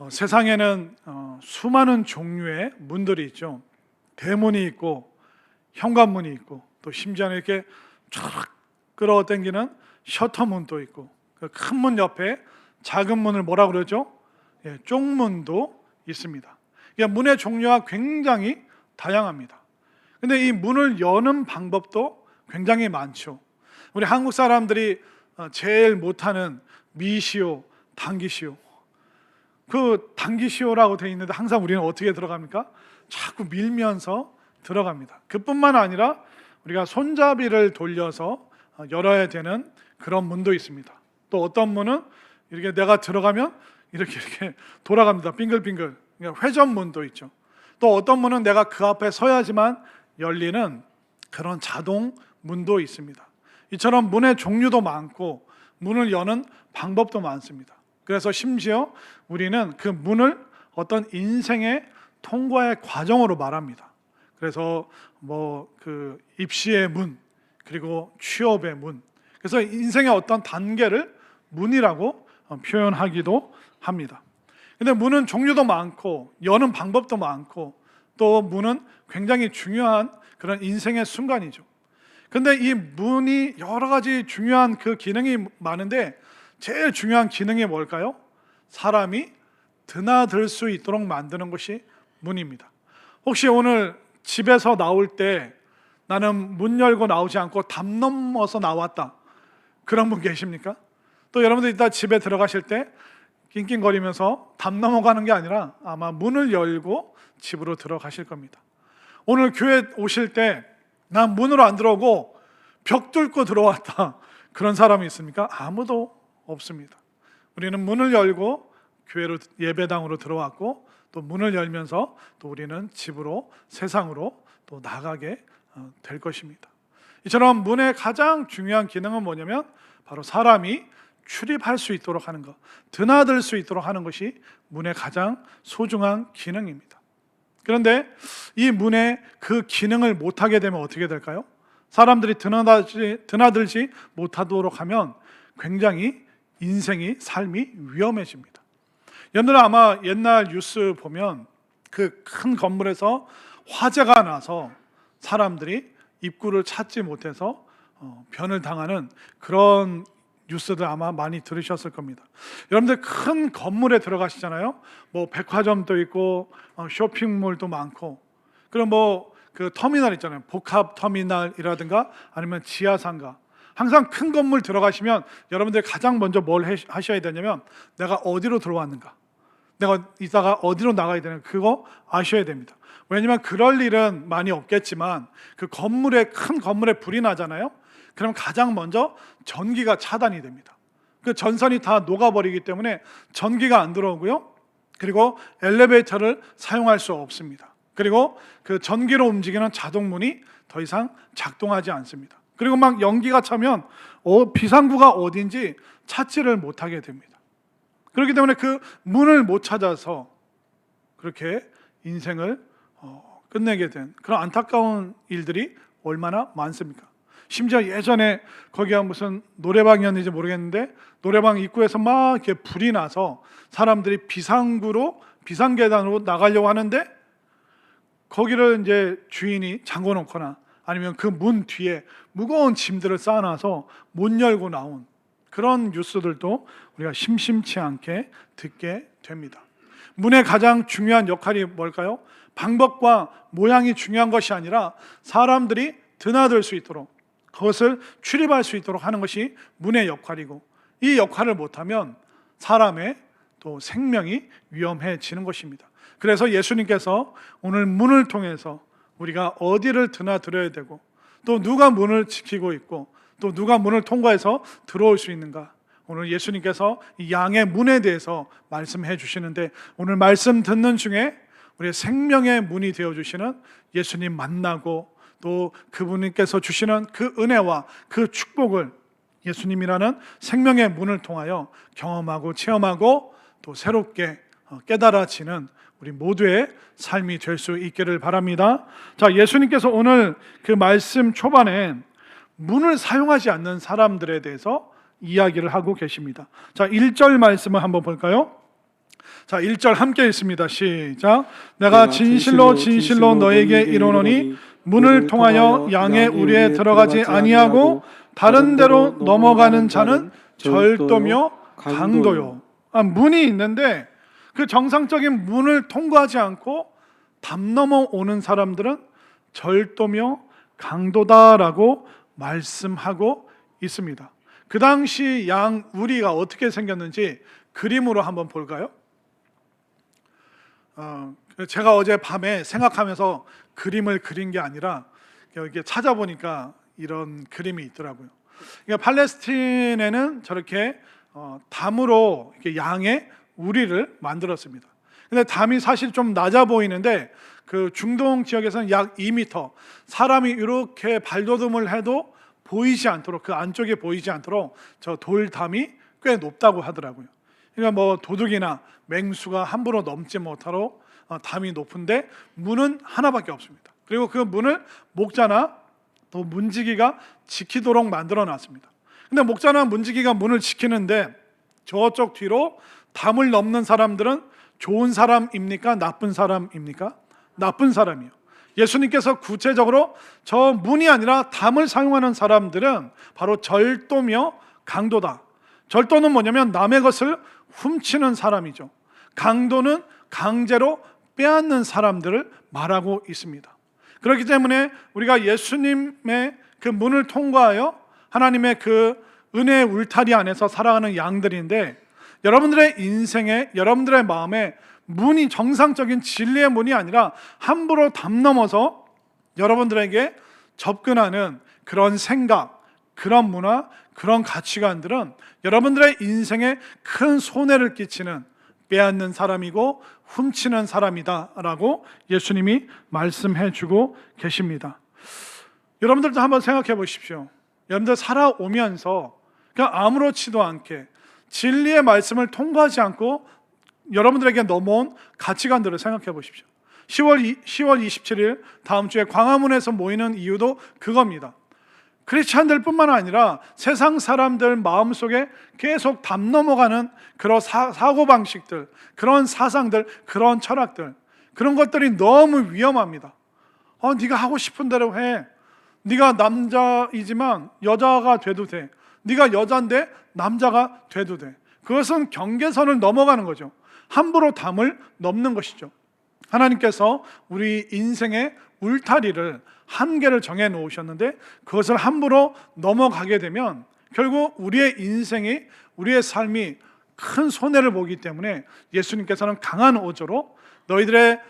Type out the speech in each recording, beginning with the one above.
세상에는 수많은 종류의 문들이 있죠. 대문이 있고 현관문이 있고 또 심지어는 이렇게 쫙 끌어당기는 셔터문도 있고 그 큰 문 옆에 작은 문을 뭐라 그러죠? 쪽문도 있습니다. 문의 종류가 굉장히 다양합니다. 근데 이 문을 여는 방법도 굉장히 많죠. 우리 한국 사람들이 제일 못하는 미시오, 당기시오. 그 당기시오라고 되어 있는데 항상 우리는 어떻게 들어갑니까? 자꾸 밀면서 들어갑니다. 그뿐만 아니라 우리가 손잡이를 돌려서 열어야 되는 그런 문도 있습니다. 또 어떤 문은 이렇게 내가 들어가면 이렇게 돌아갑니다. 빙글빙글. 회전문도 있죠. 또 어떤 문은 내가 그 앞에 서야지만 열리는 그런 자동 문도 있습니다. 이처럼 문의 종류도 많고 문을 여는 방법도 많습니다. 그래서 심지어 우리는 그 문을 어떤 인생의 통과의 과정으로 말합니다. 그래서 그 입시의 문, 그리고 취업의 문, 그래서 인생의 어떤 단계를 문이라고 표현하기도 합니다. 근데 문은 종류도 많고 여는 방법도 많고 또 문은 굉장히 중요한 그런 인생의 순간이죠. 근데 이 문이 여러 가지 중요한 그 기능이 많은데 제일 중요한 기능이 뭘까요? 사람이 드나들 수 있도록 만드는 것이 문입니다. 혹시 오늘 집에서 나올 때 나는 문 열고 나오지 않고 담 넘어서 나왔다, 그런 분 계십니까? 또 여러분들 이따 집에 들어가실 때 낑낑거리면서 담 넘어가는 게 아니라 아마 문을 열고 집으로 들어가실 겁니다. 오늘 교회 오실 때 난 문으로 안 들어오고 벽 뚫고 들어왔다, 그런 사람이 있습니까? 아무도 없습니다. 우리는 문을 열고 교회로, 예배당으로 들어왔고 또 문을 열면서 또 우리는 집으로, 세상으로 또 나가게 될 것입니다. 이처럼 문의 가장 중요한 기능은 뭐냐면 바로 사람이 출입할 수 있도록 하는 것, 드나들 수 있도록 하는 것이 문의 가장 소중한 기능입니다. 그런데 이 문의 그 기능을 못하게 되면 어떻게 될까요? 사람들이 드나들지 못하도록 하면 굉장히 인생이, 삶이 위험해집니다. 여러분들 아마 옛날 뉴스 보면 그 큰 건물에서 화재가 나서 사람들이 입구를 찾지 못해서 변을 당하는 그런 뉴스들 아마 많이 들으셨을 겁니다. 여러분들 큰 건물에 들어가시잖아요. 백화점도 있고 쇼핑몰도 많고, 그럼 그 터미널 있잖아요. 복합 터미널이라든가 아니면 지하상가. 항상 큰 건물 들어가시면 여러분들 가장 먼저 뭘 하셔야 되냐면 내가 어디로 들어왔는가, 내가 이따가 어디로 나가야 되는가, 그거 아셔야 됩니다. 왜냐면 그럴 일은 많이 없겠지만 그 큰 건물에 불이 나잖아요. 그럼 가장 먼저 전기가 차단이 됩니다. 그 전선이 다 녹아버리기 때문에 전기가 안 들어오고요. 그리고 엘리베이터를 사용할 수 없습니다. 그리고 그 전기로 움직이는 자동문이 더 이상 작동하지 않습니다. 그리고 막 연기가 차면 비상구가 어딘지 찾지를 못하게 됩니다. 그렇기 때문에 그 문을 못 찾아서 그렇게 인생을 끝내게 된 그런 안타까운 일들이 얼마나 많습니까? 심지어 예전에 거기가 무슨 노래방이었는지 모르겠는데 노래방 입구에서 막 이렇게 불이 나서 사람들이 비상계단으로 나가려고 하는데 거기를 이제 주인이 잠궈 놓거나 아니면 그 문 뒤에 무거운 짐들을 쌓아놔서 못 열고 나온 그런 뉴스들도 우리가 심심치 않게 듣게 됩니다. 문의 가장 중요한 역할이 뭘까요? 방법과 모양이 중요한 것이 아니라 사람들이 드나들 수 있도록, 그것을 출입할 수 있도록 하는 것이 문의 역할이고, 이 역할을 못하면 사람의 또 생명이 위험해지는 것입니다. 그래서 예수님께서 오늘 문을 통해서 우리가 어디를 드나들어야 되고 또 누가 문을 지키고 있고 또 누가 문을 통과해서 들어올 수 있는가, 오늘 예수님께서 이 양의 문에 대해서 말씀해 주시는데, 오늘 말씀 듣는 중에 우리의 생명의 문이 되어주시는 예수님 만나고 또 그분께서 주시는 그 은혜와 그 축복을 예수님이라는 생명의 문을 통하여 경험하고 체험하고 또 새롭게 깨달아지는 우리 모두의 삶이 될 수 있기를 바랍니다. 자, 예수님께서 오늘 그 말씀 초반에 문을 사용하지 않는 사람들에 대해서 이야기를 하고 계십니다. 자, 1절 말씀을 한번 볼까요? 자, 1절 함께 읽습니다. 시작. 내가 진실로 진실로 너에게 이르노니 문을 통하여 양의 우리에 들어가지 아니하고 다른 데로 넘어가는 자는 절도며 강도요. 문이 있는데 그 정상적인 문을 통과하지 않고 담 넘어오는 사람들은 절도며 강도다라고 말씀하고 있습니다. 그 당시 양 우리가 어떻게 생겼는지 그림으로 한번 볼까요? 제가 어제 밤에 생각하면서 그림을 그린 게 아니라 이렇게 찾아보니까 이런 그림이 있더라고요. 그러니까 팔레스틴에는 저렇게 담으로 이렇게 양의 우리를 만들었습니다. 근데 담이 사실 좀 낮아 보이는데 그 중동 지역에서는 약 2m, 사람이 이렇게 발돋움을 해도 보이지 않도록, 그 안쪽에 보이지 않도록 저 돌담이 꽤 높다고 하더라고요. 그러니까 뭐 도둑이나 맹수가 함부로 넘지 못하도록 담이 높은데 문은 하나밖에 없습니다. 그리고 그 문을 목자나 또 문지기가 지키도록 만들어 놨습니다. 근데 목자나 문지기가 문을 지키는데 저쪽 뒤로 담을 넘는 사람들은 좋은 사람입니까? 나쁜 사람입니까? 나쁜 사람이요. 예수님께서 구체적으로 저 문이 아니라 담을 사용하는 사람들은 바로 절도며 강도다. 절도는 뭐냐면 남의 것을 훔치는 사람이죠. 강도는 강제로 빼앗는 사람들을 말하고 있습니다. 그렇기 때문에 우리가 예수님의 그 문을 통과하여 하나님의 그 은혜의 울타리 안에서 살아가는 양들인데, 여러분들의 인생에, 여러분들의 마음에 문이 정상적인 진리의 문이 아니라 함부로 담 넘어서 여러분들에게 접근하는 그런 생각, 그런 문화, 그런 가치관들은 여러분들의 인생에 큰 손해를 끼치는, 빼앗는 사람이고 훔치는 사람이다라고 예수님이 말씀해 주고 계십니다. 여러분들도 한번 생각해 보십시오. 여러분들 살아오면서 그냥 아무렇지도 않게 진리의 말씀을 통과하지 않고 여러분들에게 넘어온 가치관들을 생각해 보십시오. 10월 27일 다음 주에 광화문에서 모이는 이유도 그겁니다. 크리스찬들 뿐만 아니라 세상 사람들 마음속에 계속 담 넘어가는 그런 사고방식들, 그런 사상들, 그런 철학들, 그런 것들이 너무 위험합니다. 네가 하고 싶은 대로 해. 네가 남자이지만 여자가 돼도 돼. 네가 여자인데 남자가 돼도 돼. 그것은 경계선을 넘어가는 거죠. 함부로 담을 넘는 것이죠. 하나님께서 우리 인생의 울타리를, 한계를 정해 놓으셨는데 그것을 함부로 넘어가게 되면 결국 우리의 인생이, 우리의 삶이 큰 손해를 보기 때문에 예수님께서는 강한 어조로 너희들의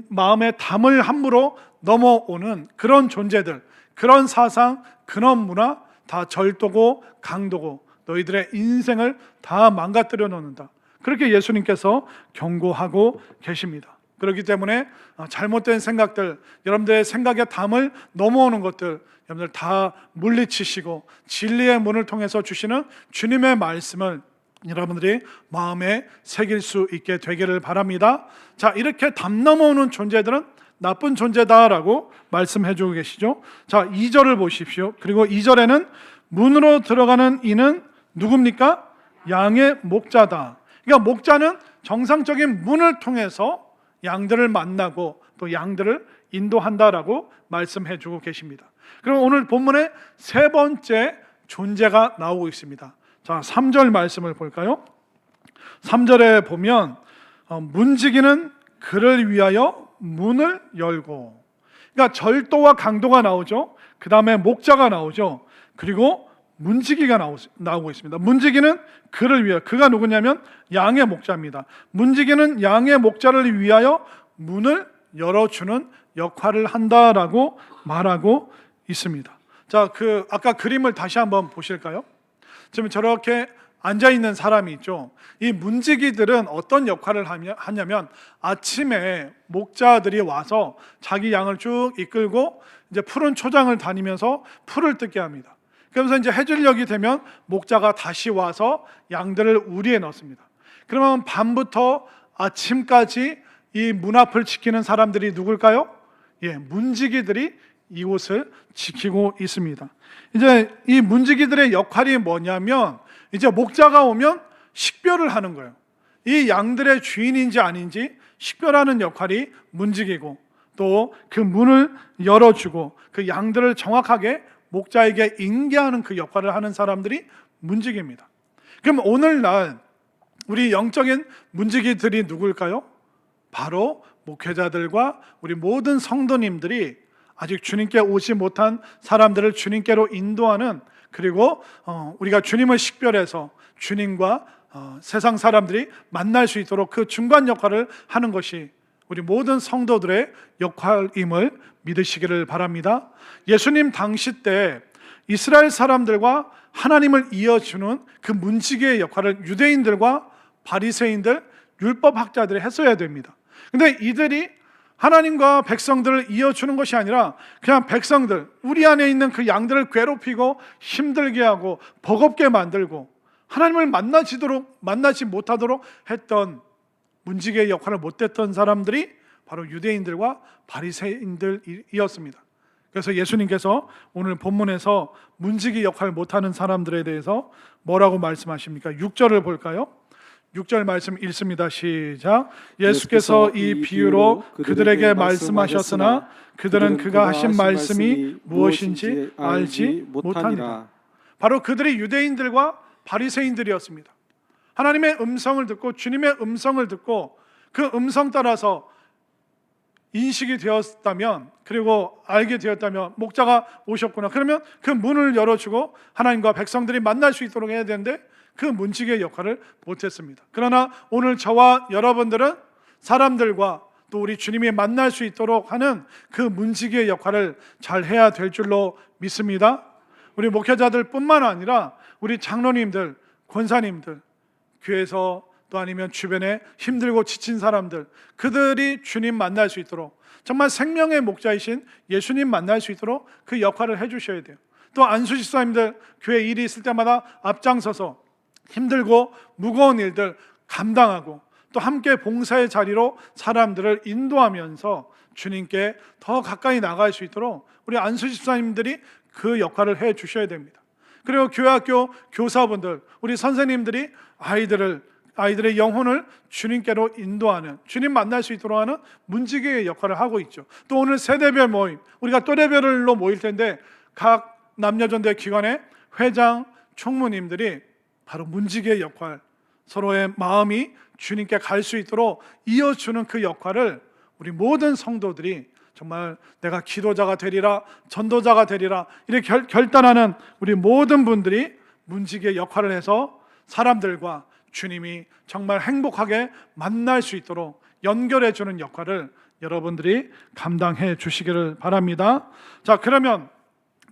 마음의 담을 함부로 넘어오는 그런 존재들, 그런 사상, 그런 문화 다 절도고 강도고 너희들의 인생을 다 망가뜨려 놓는다. 그렇게 예수님께서 경고하고 계십니다. 그렇기 때문에 잘못된 생각들, 여러분들의 생각의 담을 넘어오는 것들 여러분들 다 물리치시고 진리의 문을 통해서 주시는 주님의 말씀을 여러분들이 마음에 새길 수 있게 되기를 바랍니다. 자, 이렇게 담 넘어오는 존재들은 나쁜 존재다라고 말씀해 주고 계시죠. 자, 2절을 보십시오. 그리고 2절에는 문으로 들어가는 이는 누굽니까? 양의 목자다. 그러니까 목자는 정상적인 문을 통해서 양들을 만나고 또 양들을 인도한다라고 말씀해 주고 계십니다. 그럼 오늘 본문에 세 번째 존재가 나오고 있습니다. 자, 3절 말씀을 볼까요? 3절에 보면 문지기는 그를 위하여 문을 열고, 그러니까 절도와 강도가 나오죠. 그 다음에 목자가 나오죠. 그리고 문지기가 나오고 있습니다. 문지기는 그를 위하여, 그가 누구냐면 양의 목자입니다. 문지기는 양의 목자를 위하여 문을 열어주는 역할을 한다라고 말하고 있습니다. 자, 아까 그림을 다시 한번 보실까요? 지금 저렇게 앉아있는 사람이 있죠. 이 문지기들은 어떤 역할을 하냐면 아침에 목자들이 와서 자기 양을 쭉 이끌고 이제 푸른 초장을 다니면서 풀을 뜯게 합니다. 그러면서 이제 해질녘이 되면 목자가 다시 와서 양들을 우리에 넣습니다. 그러면 밤부터 아침까지 이 문 앞을 지키는 사람들이 누굴까요? 문지기들이 이곳을 지키고 있습니다. 이제 이 문지기들의 역할이 뭐냐면 이제 목자가 오면 식별을 하는 거예요. 이 양들의 주인인지 아닌지 식별하는 역할이 문지기고, 또 그 문을 열어주고 그 양들을 정확하게 목자에게 인계하는 그 역할을 하는 사람들이 문지기입니다. 그럼 오늘날 우리 영적인 문지기들이 누굴까요? 바로 목회자들과 우리 모든 성도님들이 아직 주님께 오지 못한 사람들을 주님께로 인도하는, 그리고 우리가 주님을 식별해서 주님과 세상 사람들이 만날 수 있도록 그 중간 역할을 하는 것이 우리 모든 성도들의 역할임을 믿으시기를 바랍니다. 예수님 당시 때 이스라엘 사람들과 하나님을 이어주는 그 문지기의 역할을 유대인들과 바리새인들, 율법학자들이 했어야 됩니다. 근데 이들이 하나님과 백성들을 이어주는 것이 아니라 그냥 백성들, 우리 안에 있는 그 양들을 괴롭히고 힘들게 하고 버겁게 만들고 하나님을 만나지 못하도록 했던 문지기의 역할을 못했던 사람들이 바로 유대인들과 바리새인들이었습니다. 그래서 예수님께서 오늘 본문에서 문지기 역할을 못하는 사람들에 대해서 뭐라고 말씀하십니까? 6절을 볼까요? 6절 말씀 읽습니다. 시작. 예수께서 이 비유로 그들에게 말씀하셨으나 그들은 그가 하신 말씀이 무엇인지 알지 못하니라. 바로 그들이 유대인들과 바리새인들이었습니다. 하나님의 음성을 듣고 주님의 음성을 듣고 그 음성 따라서 인식이 되었다면, 그리고 알게 되었다면 목자가 오셨구나, 그러면 그 문을 열어주고 하나님과 백성들이 만날 수 있도록 해야 되는데 그 문지기의 역할을 못했습니다. 그러나 오늘 저와 여러분들은 사람들과 또 우리 주님이 만날 수 있도록 하는 그 문지기의 역할을 잘 해야 될 줄로 믿습니다. 우리 목회자들 뿐만 아니라 우리 장로님들, 권사님들, 교회에서 또 아니면 주변에 힘들고 지친 사람들, 그들이 주님 만날 수 있도록, 정말 생명의 목자이신 예수님 만날 수 있도록 그 역할을 해주셔야 돼요. 또 안수집사님들 교회 일이 있을 때마다 앞장서서 힘들고 무거운 일들 감당하고 또 함께 봉사의 자리로 사람들을 인도하면서 주님께 더 가까이 나갈 수 있도록 우리 안수집사님들이 그 역할을 해 주셔야 됩니다. 그리고 교회학교 교사분들, 우리 선생님들이 아이들의 영혼을 주님께로 인도하는, 주님 만날 수 있도록 하는 문지기의 역할을 하고 있죠. 또 오늘 세대별 모임, 우리가 또래별로 모일 텐데 각 남녀전대 기관의 회장, 총무님들이 바로 문지기의 역할, 서로의 마음이 주님께 갈 수 있도록 이어주는 그 역할을 우리 모든 성도들이 정말 내가 기도자가 되리라, 전도자가 되리라 이렇게 결단하는 우리 모든 분들이 문지기의 역할을 해서 사람들과 주님이 정말 행복하게 만날 수 있도록 연결해 주는 역할을 여러분들이 감당해 주시기를 바랍니다. 자, 그러면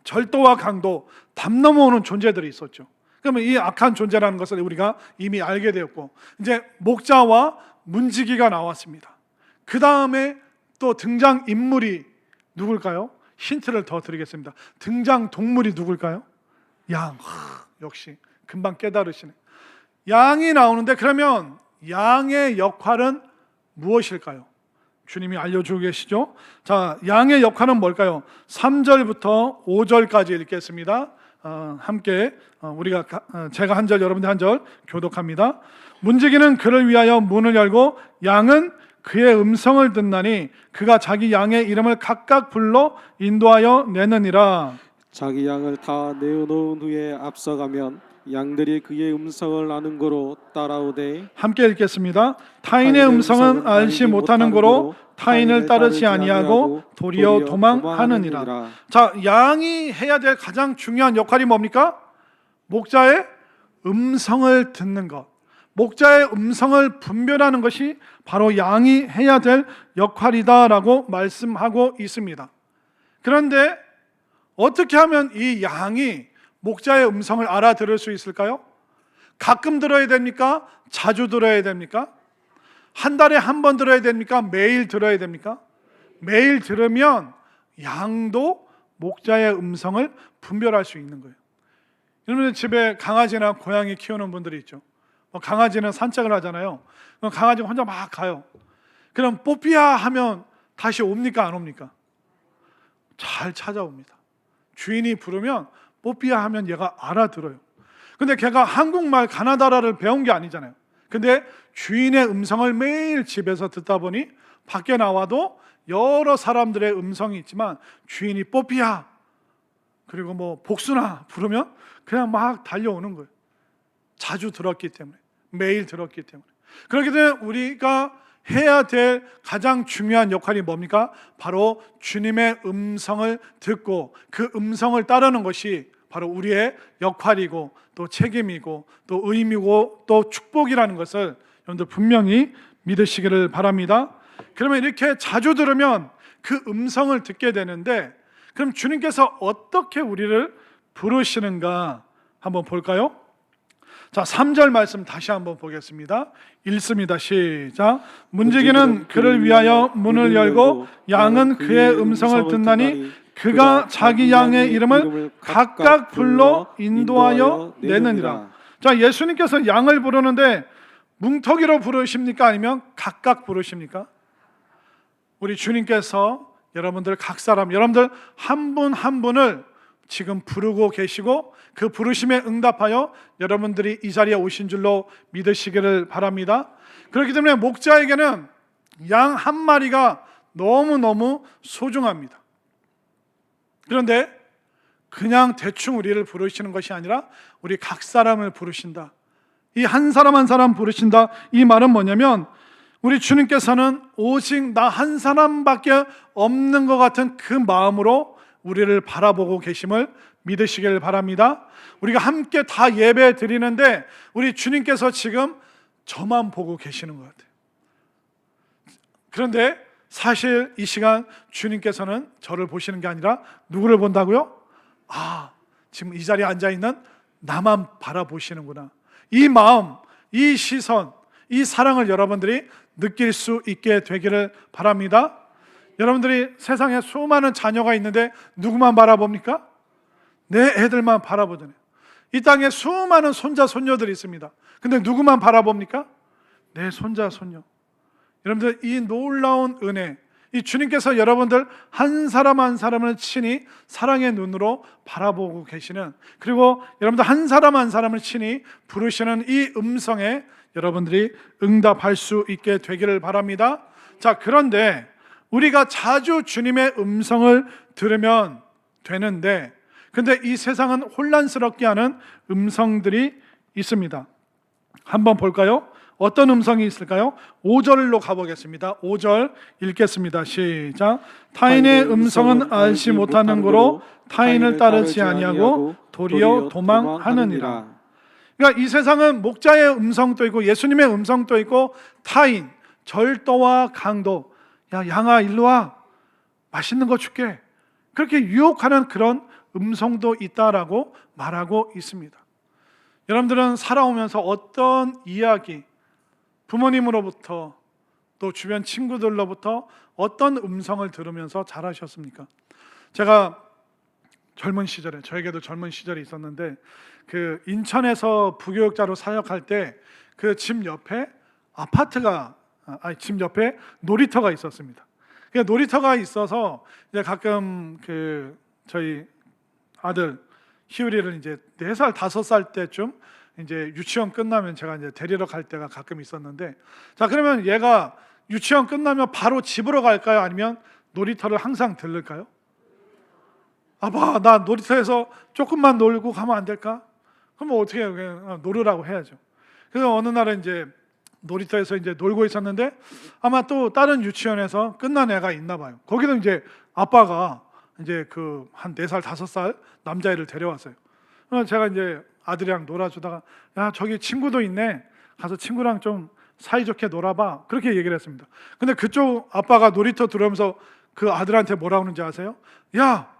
절도와 강도, 담 넘어오는 존재들이 있었죠. 그러면 이 악한 존재라는 것을 우리가 이미 알게 되었고, 이제 목자와 문지기가 나왔습니다. 그 다음에 또 등장 인물이 누굴까요? 힌트를 더 드리겠습니다. 등장 동물이 누굴까요? 양. 역시 금방 깨달으시네. 양이 나오는데 그러면 양의 역할은 무엇일까요? 주님이 알려주고 계시죠? 자, 양의 역할은 뭘까요? 3절부터 5절까지 읽겠습니다. 함께 제가 한 절, 여러분들 한 절 교독합니다. 문지기는 그를 위하여 문을 열고 양은 그의 음성을 듣나니 그가 자기 양의 이름을 각각 불러 인도하여 내느니라. 자기 양을 다 내어놓은 후에 앞서가면 양들이 그의 음성을 아는 고로 따라오되, 함께 읽겠습니다. 타인의 음성은 알지 못하는 고로 타인을 따르지 아니하고 도리어 도망하느니라. 자, 양이 해야 될 가장 중요한 역할이 뭡니까? 목자의 음성을 듣는 것, 목자의 음성을 분별하는 것이 바로 양이 해야 될 역할이다라고 말씀하고 있습니다. 그런데 어떻게 하면 이 양이 목자의 음성을 알아들을 수 있을까요? 가끔 들어야 됩니까? 자주 들어야 됩니까? 한 달에 한 번 들어야 됩니까? 매일 들어야 됩니까? 매일 들으면 양도 목자의 음성을 분별할 수 있는 거예요. 여러분 집에 강아지나 고양이 키우는 분들이 있죠. 강아지는 산책을 하잖아요. 강아지가 혼자 막 가요. 그럼 뽀삐야 하면 다시 옵니까? 안 옵니까? 잘 찾아옵니다. 주인이 부르면 뽀삐야 하면 얘가 알아들어요. 근데 걔가 한국말 가나다라를 배운 게 아니잖아요. 근데 주인의 음성을 매일 집에서 듣다 보니 밖에 나와도 여러 사람들의 음성이 있지만 주인이 뽀삐야 그리고 뭐 복순아 부르면 그냥 막 달려오는 거예요. 자주 들었기 때문에, 매일 들었기 때문에. 그렇기 때문에 우리가 해야 될 가장 중요한 역할이 뭡니까? 바로 주님의 음성을 듣고 그 음성을 따르는 것이 바로 우리의 역할이고 또 책임이고 또 의미고 또 축복이라는 것을 여러분들 분명히 믿으시기를 바랍니다. 그러면 이렇게 자주 들으면 그 음성을 듣게 되는데, 그럼 주님께서 어떻게 우리를 부르시는가 한번 볼까요? 자, 3절 말씀 다시 한번 보겠습니다. 읽습니다. 시작. 문지기는 그를 위하여 문을 열고 양은 그의 음성을 듣나니 그가 자기 양의 이름을 각각 불러 인도하여 내느니라. 자, 예수님께서 양을 부르는데 뭉텅이로 부르십니까? 아니면 각각 부르십니까? 우리 주님께서 여러분들 각 사람, 여러분들 한 분 한 분을 지금 부르고 계시고 그 부르심에 응답하여 여러분들이 이 자리에 오신 줄로 믿으시기를 바랍니다. 그렇기 때문에 목자에게는 양 한 마리가 너무너무 소중합니다. 그런데 그냥 대충 우리를 부르시는 것이 아니라 우리 각 사람을 부르신다. 이 한 사람 한 사람 부르신다. 이 말은 뭐냐면 우리 주님께서는 오직 나 한 사람밖에 없는 것 같은 그 마음으로 우리를 바라보고 계심을 믿으시길 바랍니다. 우리가 함께 다 예배 드리는데 우리 주님께서 지금 저만 보고 계시는 것 같아요. 그런데 사실 이 시간 주님께서는 저를 보시는 게 아니라 누구를 본다고요? 아, 지금 이 자리에 앉아있는 나만 바라보시는구나. 이 마음, 이 시선, 이 사랑을 여러분들이 느낄 수 있게 되기를 바랍니다. 여러분들이 세상에 수많은 자녀가 있는데 누구만 바라봅니까? 내 애들만 바라보잖아요. 이 땅에 수많은 손자, 손녀들이 있습니다. 근데 누구만 바라봅니까? 내 손자, 손녀. 여러분들 이 놀라운 은혜, 이 주님께서 여러분들 한 사람 한 사람을 친히 사랑의 눈으로 바라보고 계시는, 그리고 여러분들 한 사람 한 사람을 친히 부르시는 이 음성에 여러분들이 응답할 수 있게 되기를 바랍니다. 자, 그런데 우리가 자주 주님의 음성을 들으면 되는데, 근데 이 세상은 혼란스럽게 하는 음성들이 있습니다. 한번 볼까요? 어떤 음성이 있을까요? 5절로 가보겠습니다. 5절 읽겠습니다. 시작. 타인의 음성은 알지 못하는 고로 타인을 따르지 아니하고 도리어 도망하느니라. 그러니까 이 세상은 목자의 음성도 있고 예수님의 음성도 있고 타인, 절도와 강도, 야 양아 일로 와, 맛있는 거 줄게, 그렇게 유혹하는 그런 음성도 있다라고 말하고 있습니다. 여러분들은 살아오면서 어떤 이야기, 부모님으로부터 또 주변 친구들로부터 어떤 음성을 들으면서 자라셨습니까? 제가 젊은 시절에, 저에게도 젊은 시절이 있었는데 그 인천에서 부교육자로 사역할 때 그 집 옆에 집 옆에 놀이터가 있었습니다. 그 놀이터가 있어서 이제 가끔 그 저희 아들 희율이를 이제 4살, 5살 때쯤 이제 유치원 끝나면 제가 이제 데리러 갈 때가 가끔 있었는데, 자 그러면 얘가 유치원 끝나면 바로 집으로 갈까요? 아니면 놀이터를 항상 들를까요? 아빠, 나 놀이터에서 조금만 놀고 가면 안 될까? 그럼 어떻게 해요? 그냥 놀으라고 해야죠. 그래서 어느 날은 이제 놀이터에서 이제 놀고 있었는데 아마 또 다른 유치원에서 끝난 애가 있나 봐요. 거기도 이제 아빠가 이제 그 한 4살, 5살 남자애를 데려왔어요. 그래서 제가 이제 아들이랑 놀아주다가 야 저기 친구도 있네, 가서 친구랑 좀 사이좋게 놀아봐, 그렇게 얘기를 했습니다. 근데 그쪽 아빠가 놀이터 들어오면서 그 아들한테 뭐라고 하는지 아세요? 야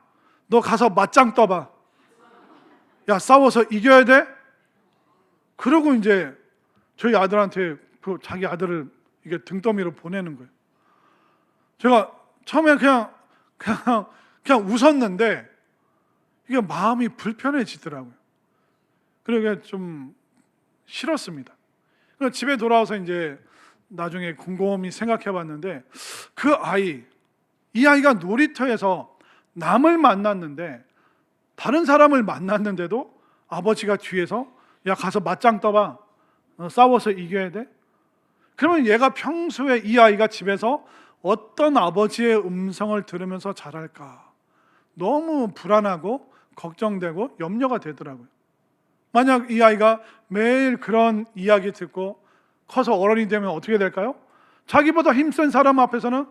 너 가서 맞짱 떠봐, 야 싸워서 이겨야 돼? 그러고 이제 저희 아들한테 그 자기 아들을 이게 등더미로 보내는 거예요. 제가 처음에 그냥 웃었는데 이게 마음이 불편해지더라고요. 그러게 좀 싫었습니다. 그래서 집에 돌아와서 이제 나중에 곰곰이 생각해봤는데 이 아이가 놀이터에서 남을 만났는데, 다른 사람을 만났는데도 아버지가 뒤에서 야 가서 맞짱 떠봐, 싸워서 이겨야 돼? 그러면 얘가 평소에 이 아이가 집에서 어떤 아버지의 음성을 들으면서 자랄까? 너무 불안하고 걱정되고 염려가 되더라고요. 만약 이 아이가 매일 그런 이야기 듣고 커서 어른이 되면 어떻게 될까요? 자기보다 힘센 사람 앞에서는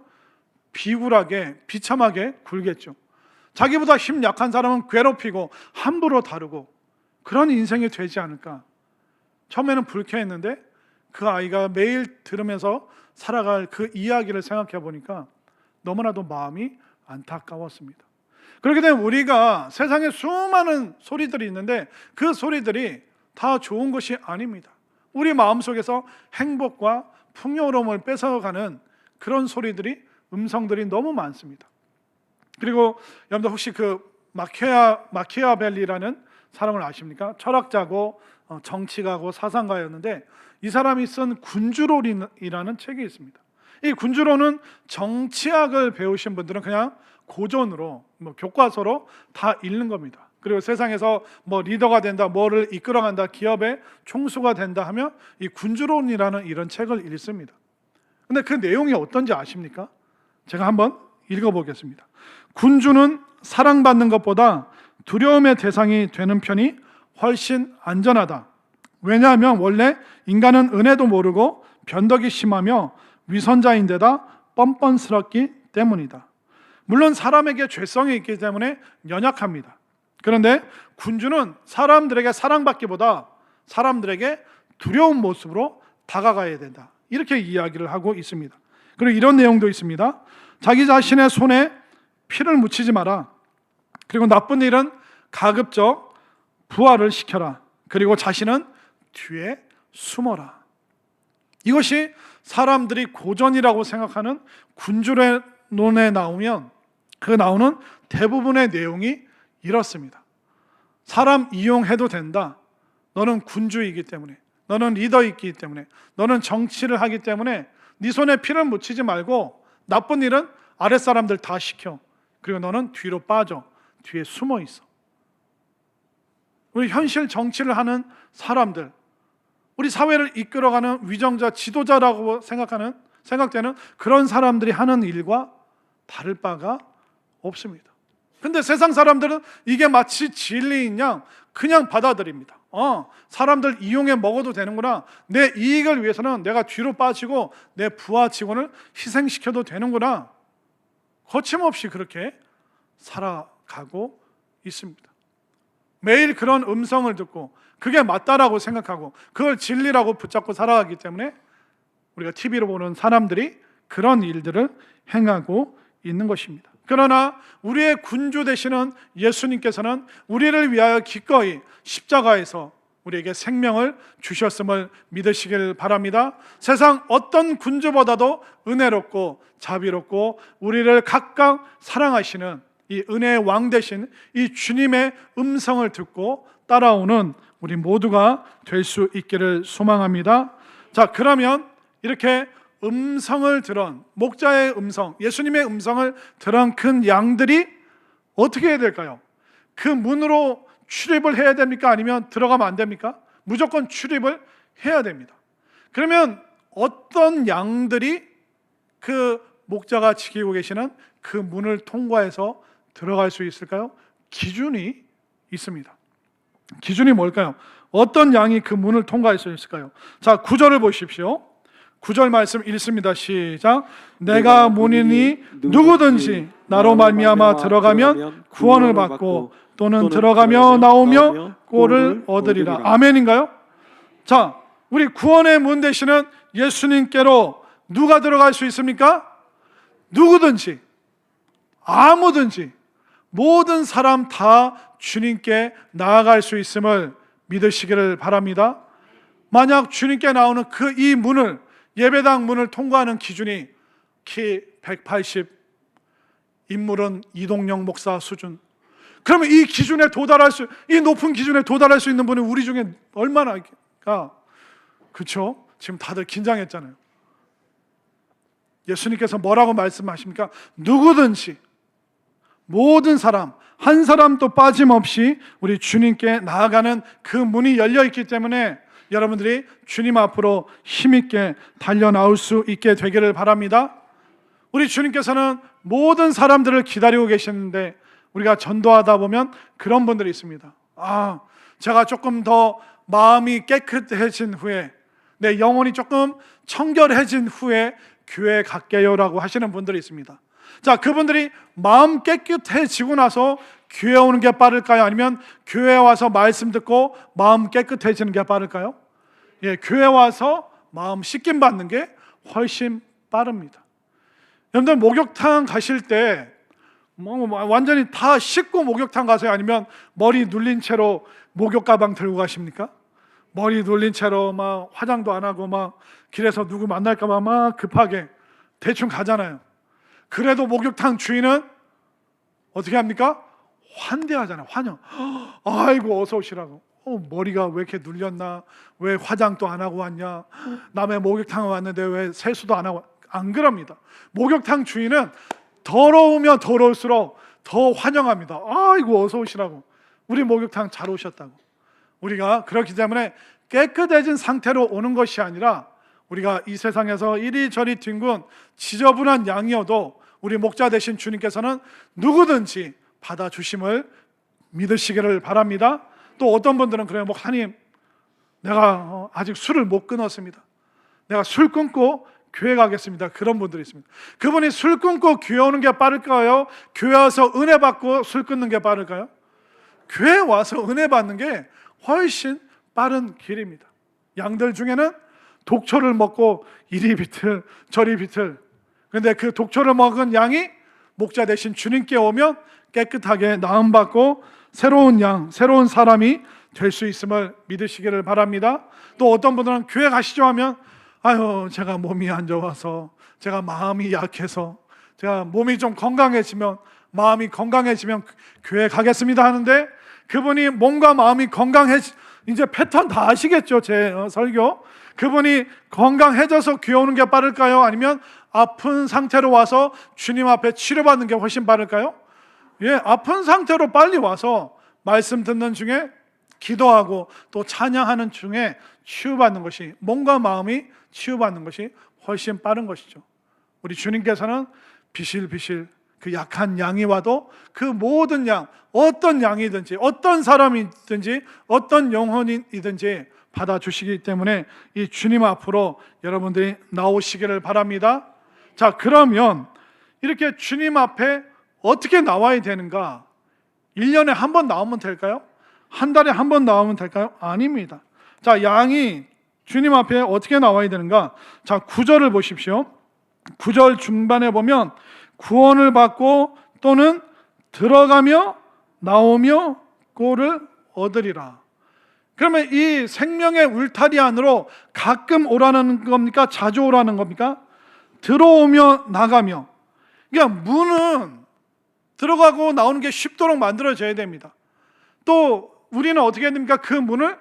비굴하게 비참하게 굴겠죠. 자기보다 힘 약한 사람은 괴롭히고 함부로 다루고 그런 인생이 되지 않을까. 처음에는 불쾌했는데 그 아이가 매일 들으면서 살아갈 그 이야기를 생각해 보니까 너무나도 마음이 안타까웠습니다. 그렇게 되면 우리가 세상에 수많은 소리들이 있는데 그 소리들이 다 좋은 것이 아닙니다. 우리 마음속에서 행복과 풍요로움을 뺏어가는 그런 소리들이 음성들이 너무 많습니다. 그리고 여러분들 혹시 그 마키아벨리라는 사람을 아십니까? 철학자고 정치가고 사상가였는데 이 사람이 쓴 군주론이라는 책이 있습니다. 이 군주론은 정치학을 배우신 분들은 그냥 고전으로 교과서로 다 읽는 겁니다. 그리고 세상에서 리더가 된다, 뭐를 이끌어간다, 기업의 총수가 된다 하면 이 군주론이라는 이런 책을 읽습니다. 근데 그 내용이 어떤지 아십니까? 제가 한번 읽어보겠습니다. 군주는 사랑받는 것보다 두려움의 대상이 되는 편이 훨씬 안전하다. 왜냐하면 원래 인간은 은혜도 모르고 변덕이 심하며 위선자인데다 뻔뻔스럽기 때문이다. 물론 사람에게 죄성이 있기 때문에 연약합니다. 그런데 군주는 사람들에게 사랑받기보다 사람들에게 두려운 모습으로 다가가야 된다. 이렇게 이야기를 하고 있습니다. 그리고 이런 내용도 있습니다. 자기 자신의 손에 피를 묻히지 마라. 그리고 나쁜 일은 가급적 부활을 시켜라. 그리고 자신은 뒤에 숨어라. 이것이 사람들이 고전이라고 생각하는 군주론에 나오면 그 나오는 대부분의 내용이 이렇습니다. 사람 이용해도 된다. 너는 군주이기 때문에, 너는 리더이기 때문에, 너는 정치를 하기 때문에 네 손에 피를 묻히지 말고 나쁜 일은 아랫사람들 다 시켜. 그리고 너는 뒤로 빠져. 뒤에 숨어 있어. 우리 현실 정치를 하는 사람들, 우리 사회를 이끌어가는 위정자, 지도자라고 생각되는 그런 사람들이 하는 일과 다를 바가 없습니다. 근데 세상 사람들은 이게 마치 진리인 양 그냥 받아들입니다. 사람들 이용해 먹어도 되는구나. 내 이익을 위해서는 내가 뒤로 빠지고 내 부하 직원을 희생시켜도 되는구나. 거침없이 그렇게 살아가고 있습니다. 매일 그런 음성을 듣고 그게 맞다라고 생각하고 그걸 진리라고 붙잡고 살아가기 때문에 우리가 TV로 보는 사람들이 그런 일들을 행하고 있는 것입니다. 그러나 우리의 군주 되시는 예수님께서는 우리를 위하여 기꺼이 십자가에서 우리에게 생명을 주셨음을 믿으시길 바랍니다. 세상 어떤 군주보다도 은혜롭고 자비롭고 우리를 각각 사랑하시는 이 은혜의 왕 되신 이 주님의 음성을 듣고 따라오는 우리 모두가 될 수 있기를 소망합니다. 자, 그러면 이렇게 음성을 들은 목자의 음성, 예수님의 음성을 들은 큰 양들이 어떻게 해야 될까요? 그 문으로 출입을 해야 됩니까? 아니면 들어가면 안 됩니까? 무조건 출입을 해야 됩니다. 그러면 어떤 양들이 그 목자가 지키고 계시는 그 문을 통과해서 들어갈 수 있을까요? 기준이 있습니다. 기준이 뭘까요? 어떤 양이 그 문을 통과할 수 있을까요? 자, 9절을 보십시오. 9절 말씀 읽습니다. 시작. 내가 문이니 누구든지 나로 말미암아 들어가면 구원을 받고 또는 들어가며 나오며 꼴을 얻으리라. 아멘인가요? 자, 우리 구원의 문 되시는 예수님께로 누가 들어갈 수 있습니까? 누구든지, 아무든지, 모든 사람 다 주님께 나아갈 수 있음을 믿으시기를 바랍니다. 만약 주님께 나오는 그 이 문을, 예배당 문을 통과하는 기준이 키 180, 인물은 이동영 목사 수준, 그러면 이 기준에 도달할 수, 이 높은 기준에 도달할 수 있는 분이 우리 중에 얼마나가, 그렇죠? 지금 다들 긴장했잖아요. 예수님께서 뭐라고 말씀하십니까? 누구든지, 모든 사람, 한 사람도 빠짐없이 우리 주님께 나아가는 그 문이 열려 있기 때문에 여러분들이 주님 앞으로 힘있게 달려나올 수 있게 되기를 바랍니다. 우리 주님께서는 모든 사람들을 기다리고 계시는데 우리가 전도하다 보면 그런 분들이 있습니다. 제가 조금 더 마음이 깨끗해진 후에, 내 영혼이 조금 청결해진 후에 교회 갈게요라고 하시는 분들이 있습니다. 자, 그분들이 마음 깨끗해지고 나서 교회 오는 게 빠를까요? 아니면 교회 와서 말씀 듣고 마음 깨끗해지는 게 빠를까요? 교회 와서 마음 씻김 받는 게 훨씬 빠릅니다. 여러분들 목욕탕 가실 때 완전히 다 씻고 목욕탕 가세요? 아니면 머리 눌린 채로 목욕 가방 들고 가십니까? 머리 눌린 채로 막 화장도 안 하고 막 길에서 누구 만날까 봐 막 급하게 대충 가잖아요. 그래도 목욕탕 주인은 어떻게 합니까? 환대하잖아요. 환영. 아이고 어서 오시라고. 머리가 왜 이렇게 눌렸나? 왜 화장도 안 하고 왔냐? 남의 목욕탕에 왔는데 왜 세수도 안 하고? 안 그럽니다. 목욕탕 주인은 더러우면 더러울수록 더 환영합니다. 아이고 어서 오시라고. 우리 목욕탕 잘 오셨다고. 우리가 그렇기 때문에 깨끗해진 상태로 오는 것이 아니라 우리가 이 세상에서 이리저리 뒹군 지저분한 양이어도 우리 목자 되신 주님께서는 누구든지 받아주심을 믿으시기를 바랍니다. 또 어떤 분들은 그래요. 목사님, 내가 아직 술을 못 끊었습니다. 내가 술 끊고 교회 가겠습니다. 그런 분들이 있습니다. 그분이 술 끊고 교회 오는 게 빠를까요? 교회 와서 은혜 받고 술 끊는 게 빠를까요? 교회 와서 은혜 받는 게 훨씬 빠른 길입니다. 양들 중에는 독초를 먹고 이리 비틀 저리 비틀, 그런데 그 독초를 먹은 양이 목자 되신 주님께 오면 깨끗하게 나음받고 새로운 양, 새로운 사람이 될 수 있음을 믿으시기를 바랍니다. 또 어떤 분들은 교회 가시죠 하면 제가 몸이 안 좋아서, 제가 마음이 약해서, 제가 몸이 좀 건강해지면, 마음이 건강해지면 교회 가겠습니다 하는데, 그분이 몸과 마음이 이제 패턴 다 아시겠죠? 제 설교. 그분이 건강해져서 교회 오는 게 빠를까요? 아니면 아픈 상태로 와서 주님 앞에 치료받는 게 훨씬 빠를까요? 아픈 상태로 빨리 와서 말씀 듣는 중에, 기도하고 또 찬양하는 중에 치유받는 것이, 몸과 마음이 치유받는 것이 훨씬 빠른 것이죠. 우리 주님께서는 비실비실 그 약한 양이 와도 그 모든 양, 어떤 양이든지 어떤 사람이든지 어떤 영혼이든지 받아주시기 때문에 이 주님 앞으로 여러분들이 나오시기를 바랍니다. 자, 그러면 이렇게 주님 앞에 어떻게 나와야 되는가? 1년에 한 번 나오면 될까요? 한 달에 한 번 나오면 될까요? 아닙니다. 자, 양이 주님 앞에 어떻게 나와야 되는가? 자, 9절을 보십시오. 9절 중반에 보면 구원을 받고 또는 들어가며 나오며 꼴을 얻으리라. 그러면 이 생명의 울타리 안으로 가끔 오라는 겁니까? 자주 오라는 겁니까? 들어오며 나가며. 그러니까 문은 들어가고 나오는 게 쉽도록 만들어져야 됩니다. 또 우리는 어떻게 해야 됩니까? 그 문을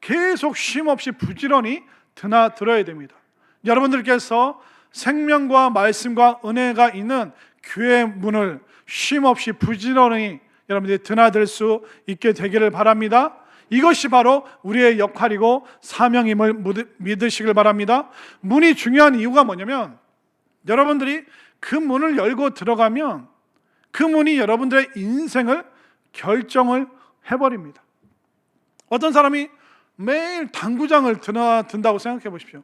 계속 쉼없이 부지런히 드나들어야 됩니다. 여러분들께서 생명과 말씀과 은혜가 있는 교회 문을 쉼없이 부지런히 여러분들이 드나들 수 있게 되기를 바랍니다. 이것이 바로 우리의 역할이고 사명임을 믿으시길 바랍니다. 문이 중요한 이유가 뭐냐면, 여러분들이 그 문을 열고 들어가면 그 문이 여러분들의 인생을 결정을 해버립니다. 어떤 사람이 매일 당구장을 드나든다고 생각해 보십시오.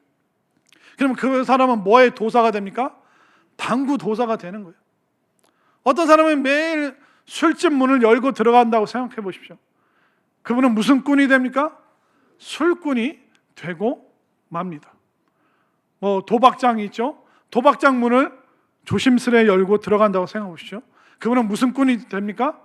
그러면 그 사람은 뭐의 도사가 됩니까? 당구 도사가 되는 거예요. 어떤 사람은 매일 술집 문을 열고 들어간다고 생각해 보십시오. 그분은 무슨 꾼이 됩니까? 술꾼이 되고 맙니다. 도박장이 있죠. 도박장 문을 조심스레 열고 들어간다고 생각해 보십시오. 그분은 무슨 꾼이 됩니까?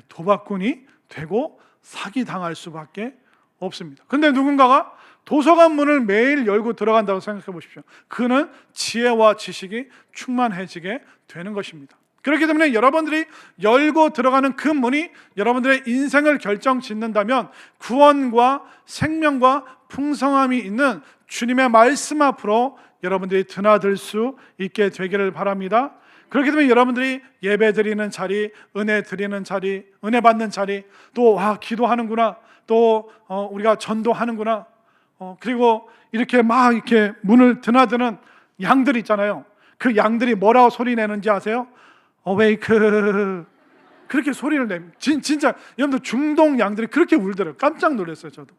도박꾼이 되고 사기당할 수밖에 없습니다. 근데 누군가가 도서관 문을 매일 열고 들어간다고 생각해 보십시오. 그는 지혜와 지식이 충만해지게 되는 것입니다. 그렇기 때문에 여러분들이 열고 들어가는 그 문이 여러분들의 인생을 결정짓는다면 구원과 생명과 풍성함이 있는 주님의 말씀 앞으로 여러분들이 드나들 수 있게 되기를 바랍니다. 그렇기 때문에 여러분들이 예배 드리는 자리, 은혜 드리는 자리, 은혜 받는 자리, 또 기도하는구나, 또 우리가 전도하는구나, 그리고 이렇게 막 이렇게 문을 드나드는 양들 있잖아요. 그 양들이 뭐라고 소리 내는지 아세요? 어웨이크, 그렇게 소리를 내요. 진짜 여러분들 중동 양들이 그렇게 울더라고요. 깜짝 놀랐어요, 저도.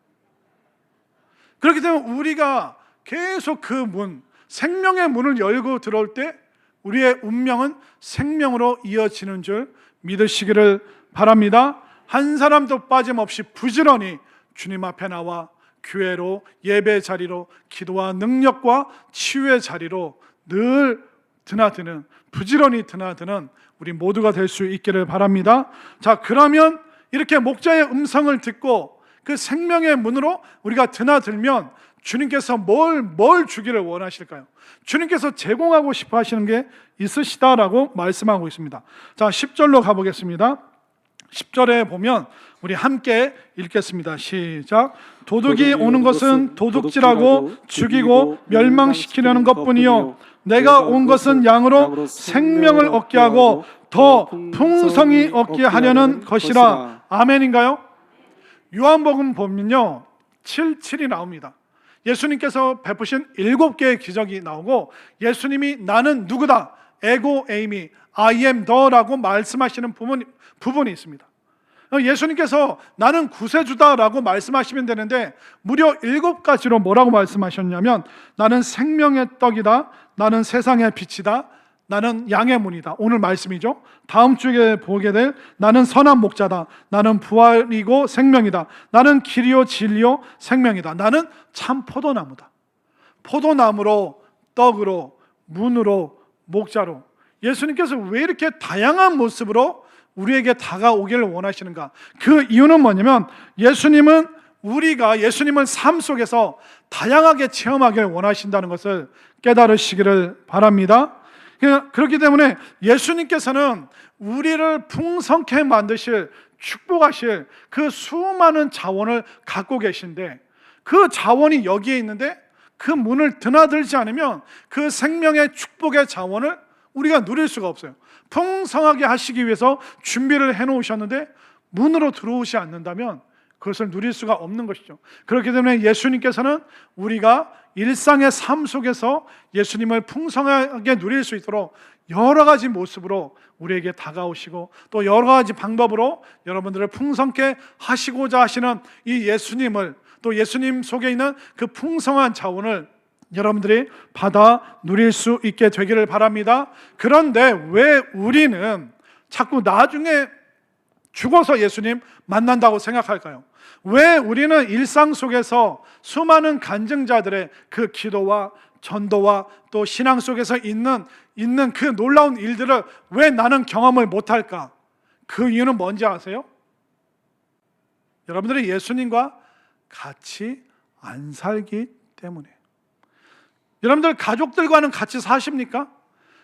그렇기 때문에 우리가 계속 그 문, 생명의 문을 열고 들어올 때 우리의 운명은 생명으로 이어지는 줄 믿으시기를 바랍니다. 한 사람도 빠짐없이 부지런히 주님 앞에 나와 교회로, 예배 자리로, 기도와 능력과 치유의 자리로 늘 드나드는, 부지런히 드나드는 우리 모두가 될 수 있기를 바랍니다. 자, 그러면 이렇게 목자의 음성을 듣고 그 생명의 문으로 우리가 드나들면 주님께서 뭘 주기를 원하실까요? 주님께서 제공하고 싶어 하시는 게 있으시다라고 말씀하고 있습니다. 자, 10절로 가보겠습니다. 10절에 보면 우리 함께 읽겠습니다. 시작. 도둑이 오는 것은 도둑질하고 죽이고 멸망시키려는 것뿐이요 내가 온 것은 양으로 생명을 얻게 하고 더 풍성히 얻게 하려는 것이라. 아멘인가요? 요한복음 보면요 7이 나옵니다. 예수님께서 베푸신 7개의 기적이 나오고 예수님이 나는 누구다, 에고 에이미, I am the라고 말씀하시는 부분이 있습니다. 예수님께서 나는 구세주다라고 말씀하시면 되는데 무려 7가지로 뭐라고 말씀하셨냐면 나는 생명의 떡이다, 나는 세상의 빛이다, 나는 양의 문이다. 오늘 말씀이죠. 다음 주에 보게 될 나는 선한 목자다, 나는 부활이고 생명이다, 나는 길이요 진리요 생명이다, 나는 참 포도나무다. 포도나무로, 떡으로, 문으로, 목자로 예수님께서 왜 이렇게 다양한 모습으로 우리에게 다가오기를 원하시는가? 그 이유는 뭐냐면 예수님은 우리가 예수님을 삶 속에서 다양하게 체험하기를 원하신다는 것을 깨달으시기를 바랍니다. 그렇기 때문에 예수님께서는 우리를 풍성케 만드실, 축복하실 그 수많은 자원을 갖고 계신데 그 자원이 여기에 있는데 그 문을 드나들지 않으면 그 생명의 축복의 자원을 우리가 누릴 수가 없어요. 풍성하게 하시기 위해서 준비를 해놓으셨는데 문으로 들어오지 않는다면 그것을 누릴 수가 없는 것이죠. 그렇기 때문에 예수님께서는 우리가 일상의 삶 속에서 예수님을 풍성하게 누릴 수 있도록 여러 가지 모습으로 우리에게 다가오시고 또 여러 가지 방법으로 여러분들을 풍성케 하시고자 하시는 이 예수님을, 또 예수님 속에 있는 그 풍성한 자원을 여러분들이 받아 누릴 수 있게 되기를 바랍니다. 그런데 왜 우리는 자꾸 나중에 죽어서 예수님 만난다고 생각할까요? 왜 우리는 일상 속에서 수많은 간증자들의 그 기도와 전도와 또 신앙 속에서 있는 그 놀라운 일들을 왜 나는 경험을 못할까? 그 이유는 뭔지 아세요? 여러분들이 예수님과 같이 안 살기 때문에. 여러분들 가족들과는 같이 사십니까?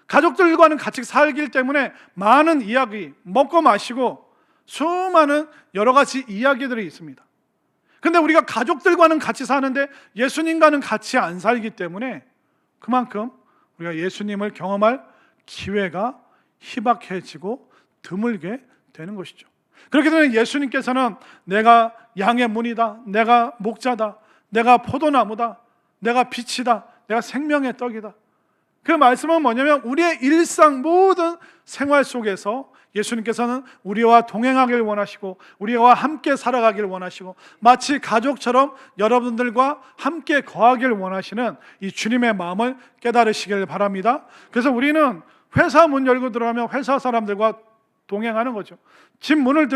가족들과는 같이 살기 때문에 많은 이야기, 먹고 마시고 수많은 여러 가지 이야기들이 있습니다. 근데 우리가 가족들과는 같이 사는데 예수님과는 같이 안 살기 때문에 그만큼 우리가 예수님을 경험할 기회가 희박해지고 드물게 되는 것이죠. 그렇기 때문에 예수님께서는 내가 양의 문이다, 내가 목자다, 내가 포도나무다, 내가 빛이다, 내가 생명의 떡이다. 그 말씀은 뭐냐면 우리의 일상 모든 생활 속에서 예수님께서는 우리와 동행하길 원하시고 우리와 함께 살아가길 원하시고 마치 가족처럼 여러분들과 함께 거하길 원하시는 이 주님의 마음을 깨달으시길 바랍니다. 그래서 우리는 회사 문 열고 들어가면 회사 사람들과 동행하는 거죠. 집 문을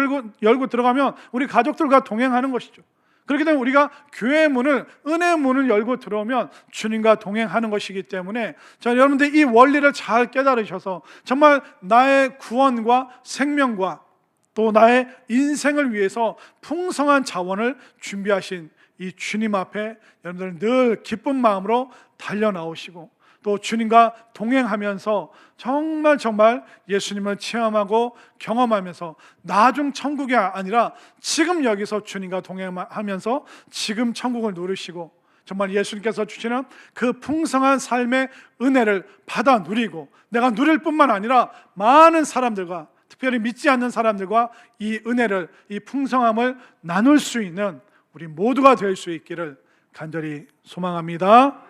열고 들어가면 우리 가족들과 동행하는 것이죠. 그렇기 때문에 우리가 교회의 문을, 은혜의 문을 열고 들어오면 주님과 동행하는 것이기 때문에 여러분들 이 원리를 잘 깨달으셔서 정말 나의 구원과 생명과 또 나의 인생을 위해서 풍성한 자원을 준비하신 이 주님 앞에 여러분들 늘 기쁜 마음으로 달려나오시고 또 주님과 동행하면서 정말 예수님을 체험하고 경험하면서 나중 천국이 아니라 지금 여기서 주님과 동행하면서 지금 천국을 누리시고 정말 예수님께서 주시는 그 풍성한 삶의 은혜를 받아 누리고 내가 누릴 뿐만 아니라 많은 사람들과, 특별히 믿지 않는 사람들과 이 은혜를, 이 풍성함을 나눌 수 있는 우리 모두가 될 수 있기를 간절히 소망합니다.